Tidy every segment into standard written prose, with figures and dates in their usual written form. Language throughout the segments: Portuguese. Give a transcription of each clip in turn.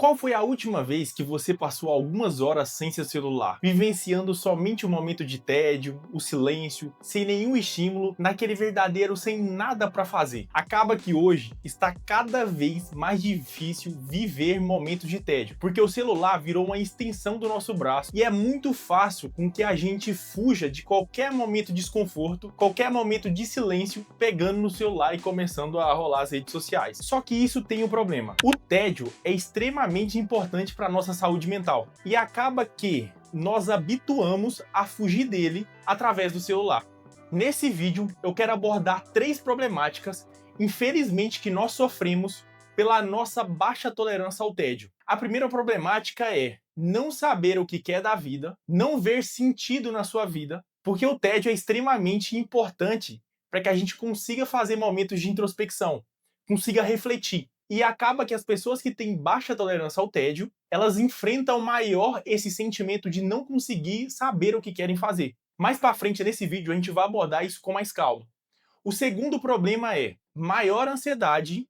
Qual foi a última vez que você passou algumas horas sem seu celular, vivenciando somente o momento de tédio, o silêncio, sem nenhum estímulo, naquele verdadeiro sem nada para fazer? Acaba que hoje está cada vez mais difícil viver momentos de tédio, porque o celular virou uma extensão do nosso braço e é muito fácil com que a gente fuja de qualquer momento de desconforto, qualquer momento de silêncio, pegando no celular e começando a rolar as redes sociais. Só que isso tem um problema. O tédio é extremamente importante para a nossa saúde mental e acaba que nós habituamos a fugir dele através do celular. Nesse vídeo eu quero abordar 3 problemáticas, infelizmente, que nós sofremos pela nossa baixa tolerância ao tédio. A primeira problemática é não saber o que quer da vida, não ver sentido na sua vida, porque o tédio é extremamente importante para que a gente consiga fazer momentos de introspecção, consiga refletir. E acaba que as pessoas que têm baixa tolerância ao tédio, elas enfrentam maior esse sentimento de não conseguir saber o que querem fazer. Mais para frente nesse vídeo a gente vai abordar isso com mais calma. O segundo problema é maior ansiedade,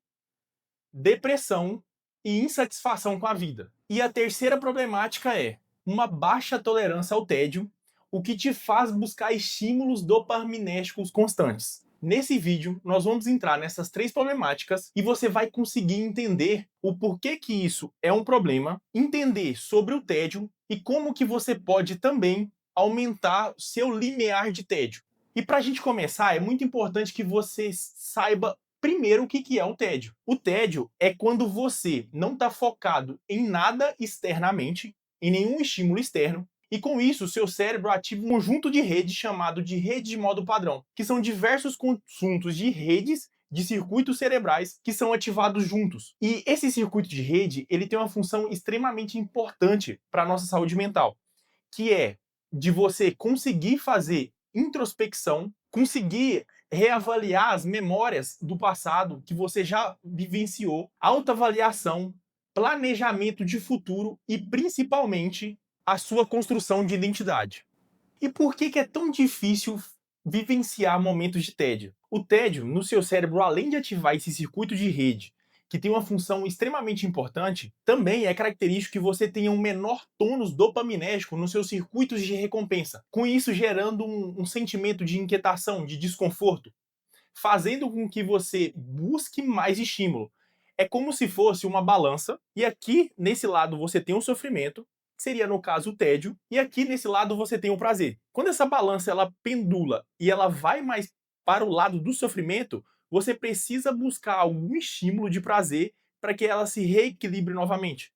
depressão e insatisfação com a vida. E a terceira problemática é uma baixa tolerância ao tédio, o que te faz buscar estímulos dopaminérgicos constantes. Nesse vídeo, nós vamos entrar nessas 3 problemáticas e você vai conseguir entender o porquê que isso é um problema, entender sobre o tédio e como que você pode também aumentar seu limiar de tédio. E para a gente começar, é muito importante que você saiba primeiro o que é o tédio. O tédio é quando você não está focado em nada externamente, em nenhum estímulo externo, e com isso o seu cérebro ativa um conjunto de redes chamado de rede de modo padrão, que são diversos conjuntos de redes de circuitos cerebrais que são ativados juntos. E esse circuito de rede, ele tem uma função extremamente importante para a nossa saúde mental, que é de você conseguir fazer introspecção, conseguir reavaliar as memórias do passado que você já vivenciou, autoavaliação, planejamento de futuro e, principalmente, a sua construção de identidade. E por que é tão difícil vivenciar momentos de tédio? O tédio, no seu cérebro, além de ativar esse circuito de rede, que tem uma função extremamente importante, também é característico que você tenha um menor tônus dopaminérgico nos seus circuitos de recompensa, com isso gerando um sentimento de inquietação, de desconforto, fazendo com que você busque mais estímulo. É como se fosse uma balança, e aqui, nesse lado, você tem o sofrimento, que seria, no caso, o tédio, e aqui, nesse lado, você tem o prazer. Quando essa balança ela pendula e ela vai mais para o lado do sofrimento, você precisa buscar algum estímulo de prazer para que ela se reequilibre novamente.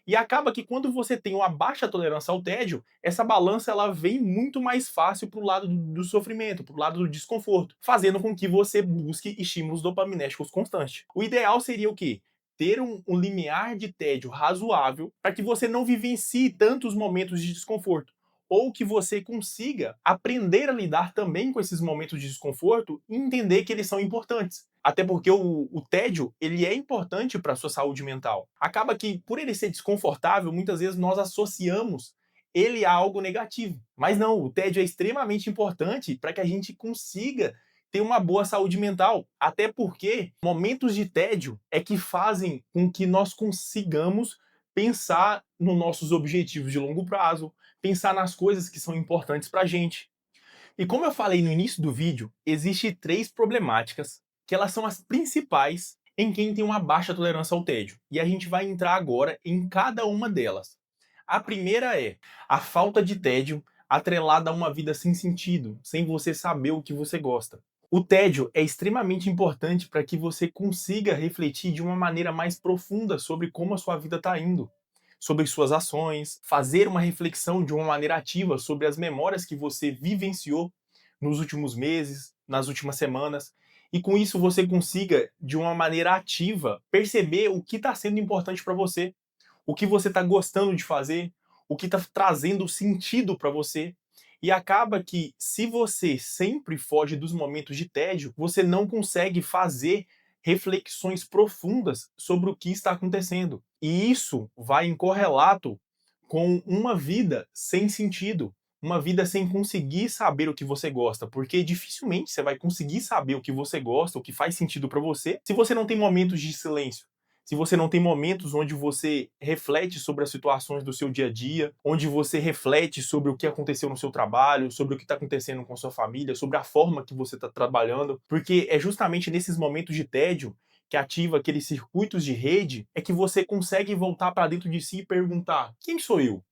E acaba que quando você tem uma baixa tolerância ao tédio, essa balança ela vem muito mais fácil para o lado do sofrimento, para o lado do desconforto, fazendo com que você busque estímulos dopaminérgicos constantes. O ideal seria o quê? Ter um limiar de tédio razoável para que você não vivencie tantos momentos de desconforto, ou que você consiga aprender a lidar também com esses momentos de desconforto e entender que eles são importantes. Até porque o tédio, ele é importante para a sua saúde mental. Acaba que, por ele ser desconfortável, muitas vezes nós associamos ele a algo negativo. Mas não, o tédio é extremamente importante para que a gente consiga ter uma boa saúde mental. Até porque momentos de tédio é que fazem com que nós consigamos pensar nos nossos objetivos de longo prazo, pensar nas coisas que são importantes para a gente. E como eu falei no início do vídeo, existem 3 problemáticas que elas são as principais em quem tem uma baixa tolerância ao tédio. E a gente vai entrar agora em cada uma delas. A primeira é a falta de tédio atrelada a uma vida sem sentido, sem você saber o que você gosta. O tédio é extremamente importante para que você consiga refletir de uma maneira mais profunda sobre como a sua vida está indo, sobre suas ações, fazer uma reflexão de uma maneira ativa sobre as memórias que você vivenciou nos últimos meses, nas últimas semanas, e com isso você consiga, de uma maneira ativa, perceber o que está sendo importante para você, o que você está gostando de fazer, o que está trazendo sentido para você. E acaba que, se você sempre foge dos momentos de tédio, você não consegue fazer reflexões profundas sobre o que está acontecendo. E isso vai em correlato com uma vida sem sentido, uma vida sem conseguir saber o que você gosta, porque dificilmente você vai conseguir saber o que você gosta, o que faz sentido para você, se você não tem momentos de silêncio, se você não tem momentos onde você reflete sobre as situações do seu dia a dia, onde você reflete sobre o que aconteceu no seu trabalho, sobre o que está acontecendo com a sua família, sobre a forma que você está trabalhando, porque é justamente nesses momentos de tédio que ativa aqueles circuitos de rede, é que você consegue voltar para dentro de si e perguntar: quem sou eu?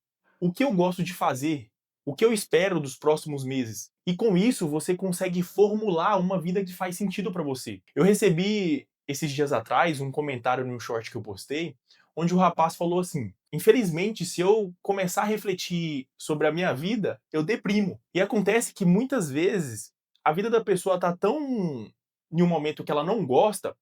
O que eu gosto de fazer? O que eu espero dos próximos meses? E com isso você consegue formular uma vida que faz sentido para você. Eu recebi esses dias atrás um comentário no short que eu postei, onde o rapaz falou assim: infelizmente, se eu começar a refletir sobre a minha vida, eu deprimo. E acontece que muitas vezes a vida da pessoa tá tão em um momento que ela não gosta,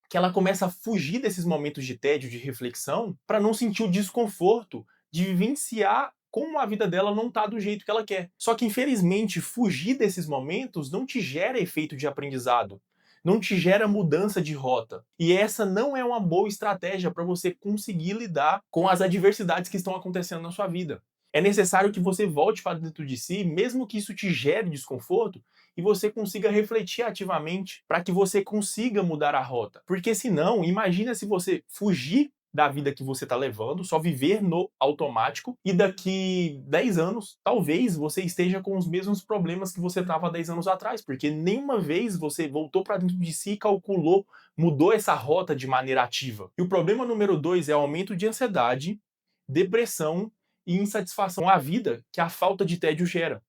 que ela começa a fugir desses momentos de tédio, de reflexão, para não sentir o desconforto de vivenciar como a vida dela não tá do jeito que ela quer. Só que, infelizmente, fugir desses momentos não te gera efeito de aprendizado, não te gera mudança de rota. E essa não é uma boa estratégia para você conseguir lidar com as adversidades que estão acontecendo na sua vida. É necessário que você volte para dentro de si, mesmo que isso te gere desconforto, e você consiga refletir ativamente para que você consiga mudar a rota. Porque senão, imagina se você fugir da vida que você está levando, só viver no automático, e daqui 10 anos, talvez você esteja com os mesmos problemas que você estava 10 anos atrás, porque nenhuma vez você voltou para dentro de si e calculou, mudou essa rota de maneira ativa. E o problema número 2 é o aumento de ansiedade, depressão e insatisfação com a vida que a falta de tédio gera.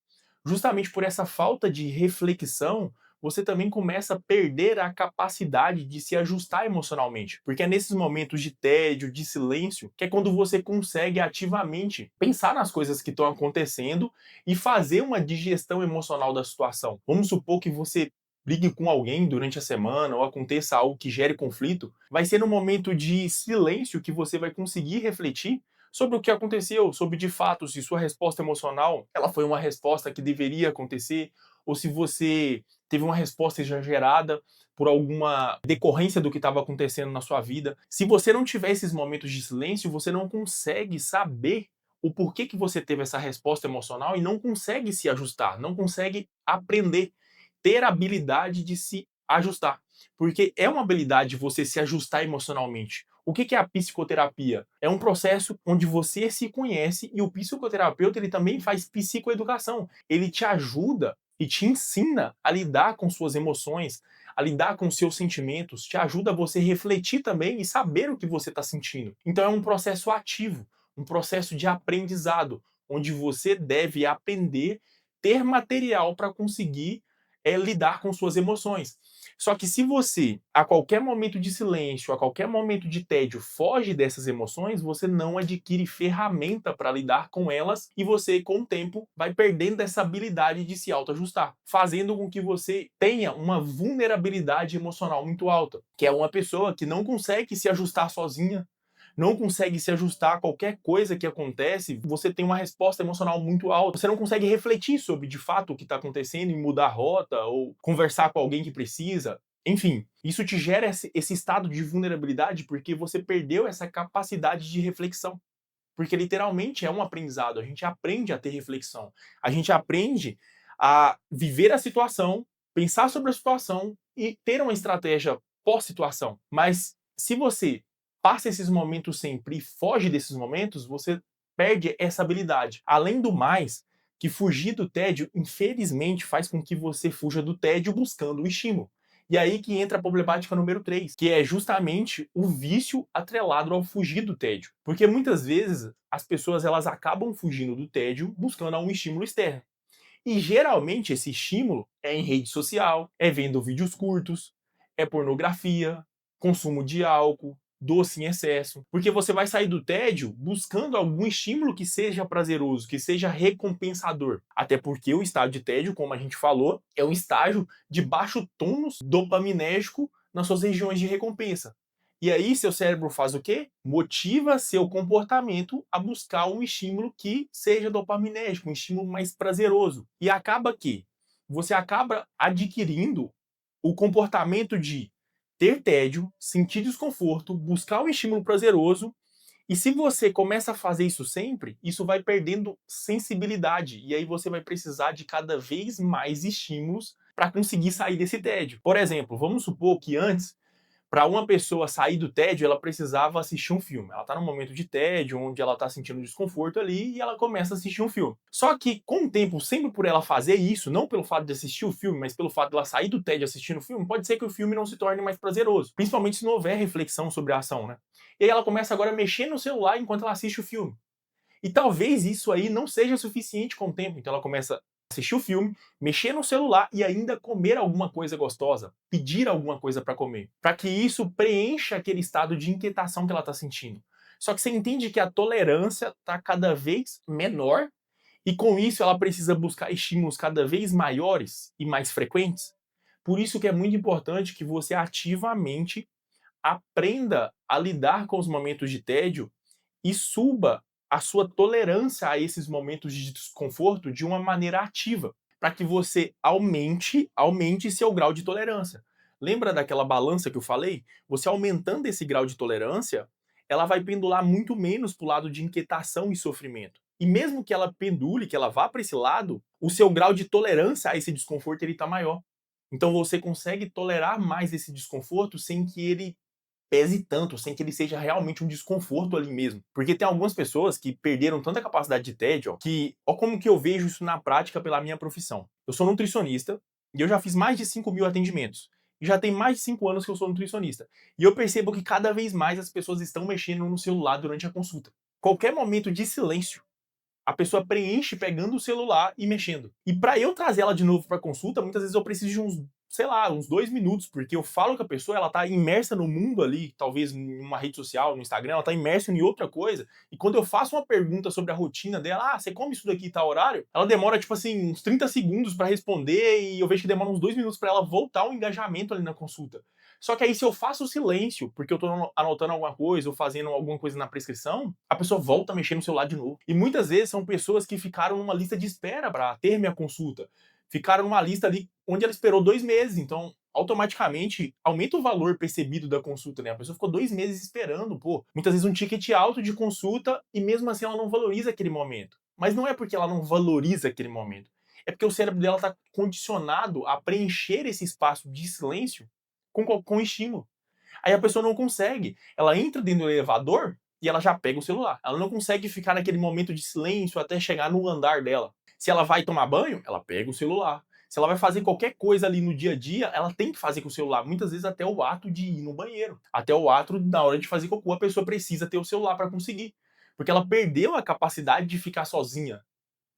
Justamente por essa falta de reflexão, você também começa a perder a capacidade de se ajustar emocionalmente. Porque é nesses momentos de tédio, de silêncio, que é quando você consegue ativamente pensar nas coisas que estão acontecendo e fazer uma digestão emocional da situação. Vamos supor que você brigue com alguém durante a semana ou aconteça algo que gere conflito, vai ser no momento de silêncio que você vai conseguir refletir sobre o que aconteceu, sobre de fato se sua resposta emocional ela foi uma resposta que deveria acontecer, ou se você teve uma resposta exagerada por alguma decorrência do que estava acontecendo na sua vida. Se você não tiver esses momentos de silêncio, você não consegue saber o porquê que você teve essa resposta emocional e não consegue se ajustar, não consegue aprender, ter a habilidade de se ajustar. Porque é uma habilidade você se ajustar emocionalmente. O que é a psicoterapia? É um processo onde você se conhece e o psicoterapeuta ele também faz psicoeducação. Ele te ajuda e te ensina a lidar com suas emoções, a lidar com seus sentimentos, te ajuda a você refletir também e saber o que você está sentindo. Então é um processo ativo, um processo de aprendizado, onde você deve aprender, ter material para conseguir lidar com suas emoções. Só que se você, a qualquer momento de silêncio, a qualquer momento de tédio, foge dessas emoções, você não adquire ferramenta para lidar com elas e você, com o tempo, vai perdendo essa habilidade de se autoajustar, fazendo com que você tenha uma vulnerabilidade emocional muito alta, que é uma pessoa que não consegue se ajustar sozinha, não consegue se ajustar a qualquer coisa que acontece, você tem uma resposta emocional muito alta. Você não consegue refletir sobre, de fato, o que está acontecendo e mudar a rota ou conversar com alguém que precisa. Enfim, isso te gera esse estado de vulnerabilidade porque você perdeu essa capacidade de reflexão. Porque literalmente é um aprendizado, a gente aprende a ter reflexão. A gente aprende a viver a situação, pensar sobre a situação e ter uma estratégia pós-situação. Mas se você passa esses momentos sempre e foge desses momentos, você perde essa habilidade. Além do mais, que fugir do tédio, infelizmente, faz com que você fuja do tédio buscando o estímulo. E aí que entra a problemática número 3, que é justamente o vício atrelado ao fugir do tédio. Porque muitas vezes as pessoas elas acabam fugindo do tédio buscando um estímulo externo. E geralmente esse estímulo é em rede social, é vendo vídeos curtos, é pornografia, consumo de álcool, doce em excesso. Porque você vai sair do tédio buscando algum estímulo que seja prazeroso, que seja recompensador. Até porque o estado de tédio, como a gente falou, é um estágio de baixo tônus dopaminérgico nas suas regiões de recompensa. E aí seu cérebro faz o quê? Motiva seu comportamento a buscar um estímulo que seja dopaminérgico, um estímulo mais prazeroso. E acaba que você acaba adquirindo o comportamento de ter tédio, sentir desconforto, buscar um estímulo prazeroso. E se você começa a fazer isso sempre, isso vai perdendo sensibilidade. E aí você vai precisar de cada vez mais estímulos para conseguir sair desse tédio. Por exemplo, vamos supor que antes Para uma pessoa sair do tédio, ela precisava assistir um filme. Ela tá num momento de tédio, onde ela tá sentindo desconforto ali, e ela começa a assistir um filme. Só que, com o tempo, sempre por ela fazer isso, não pelo fato de assistir o filme, mas pelo fato de ela sair do tédio assistindo o filme, pode ser que o filme não se torne mais prazeroso. Principalmente se não houver reflexão sobre a ação, né? E aí ela começa agora a mexer no celular enquanto ela assiste o filme. E talvez isso aí não seja suficiente com o tempo. Então ela começa a assistir o filme, mexer no celular e ainda comer alguma coisa gostosa, pedir alguma coisa para comer, para que isso preencha aquele estado de inquietação que ela está sentindo. Só que você entende que a tolerância está cada vez menor e com isso ela precisa buscar estímulos cada vez maiores e mais frequentes. Por isso que é muito importante que você ativamente aprenda a lidar com os momentos de tédio e suba a sua tolerância a esses momentos de desconforto de uma maneira ativa, para que você aumente seu grau de tolerância. Lembra daquela balança que eu falei? Você aumentando esse grau de tolerância, ela vai pendular muito menos para o lado de inquietação e sofrimento. E mesmo que ela pendule, que ela vá para esse lado, o seu grau de tolerância a esse desconforto ele está maior. Então você consegue tolerar mais esse desconforto sem que ele pese tanto, sem que ele seja realmente um desconforto ali mesmo. Porque tem algumas pessoas que perderam tanta capacidade de tédio, ó como que eu vejo isso na prática pela minha profissão. Eu sou nutricionista e eu já fiz mais de 5.000 atendimentos. E já tem mais de 5 anos que eu sou nutricionista. E eu percebo que cada vez mais as pessoas estão mexendo no celular durante a consulta. Qualquer momento de silêncio, a pessoa preenche pegando o celular e mexendo. E para eu trazer ela de novo para consulta, muitas vezes eu preciso de uns 2 minutos, porque eu falo que a pessoa ela tá imersa no mundo ali, talvez em uma rede social, no Instagram, ela tá imersa em outra coisa. E quando eu faço uma pergunta sobre a rotina dela, você come isso daqui tal horário? Ela demora, tipo assim, uns 30 segundos para responder e eu vejo que demora uns 2 minutos para ela voltar ao engajamento ali na consulta. Só que aí se eu faço o silêncio, porque eu tô anotando alguma coisa ou fazendo alguma coisa na prescrição, a pessoa volta a mexer no celular de novo. E muitas vezes são pessoas que ficaram numa lista de espera para ter minha consulta. Ficaram numa lista ali onde ela esperou 2 meses, então automaticamente aumenta o valor percebido da consulta, né? A pessoa ficou 2 meses esperando, pô. Muitas vezes um ticket alto de consulta e mesmo assim ela não valoriza aquele momento. Mas não é porque ela não valoriza aquele momento. É porque o cérebro dela está condicionado a preencher esse espaço de silêncio com estímulo. Aí a pessoa não consegue. Ela entra dentro do elevador e ela já pega o celular. Ela não consegue ficar naquele momento de silêncio até chegar no andar dela. Se ela vai tomar banho, ela pega o celular. Se ela vai fazer qualquer coisa ali no dia a dia, ela tem que fazer com o celular. Muitas vezes até o ato de ir no banheiro. Até o ato na hora de fazer cocô, a pessoa precisa ter o celular para conseguir. Porque ela perdeu a capacidade de ficar sozinha,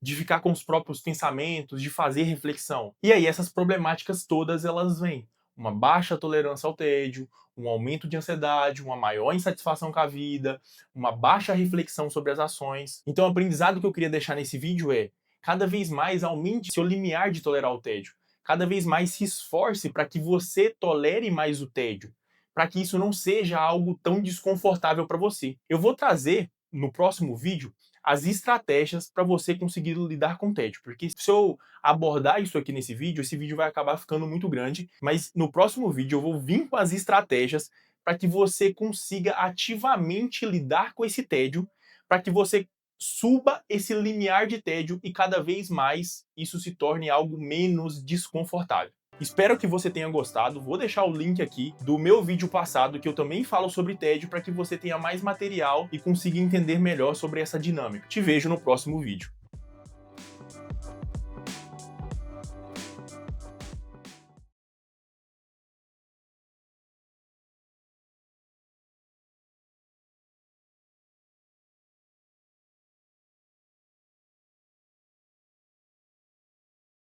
de ficar com os próprios pensamentos, de fazer reflexão. E aí essas problemáticas todas elas vêm. Uma baixa tolerância ao tédio, um aumento de ansiedade, uma maior insatisfação com a vida, uma baixa reflexão sobre as ações. Então o aprendizado que eu queria deixar nesse vídeo é: cada vez mais aumente seu limiar de tolerar o tédio. Cada vez mais se esforce para que você tolere mais o tédio, para que isso não seja algo tão desconfortável para você. Eu vou trazer no próximo vídeo as estratégias para você conseguir lidar com o tédio, porque se eu abordar isso aqui nesse vídeo, esse vídeo vai acabar ficando muito grande, mas no próximo vídeo eu vou vir com as estratégias para que você consiga ativamente lidar com esse tédio, para que você suba esse limiar de tédio e cada vez mais isso se torne algo menos desconfortável. Espero que você tenha gostado. Vou deixar o link aqui do meu vídeo passado, que eu também falo sobre tédio, para que você tenha mais material e consiga entender melhor sobre essa dinâmica. Te vejo no próximo vídeo.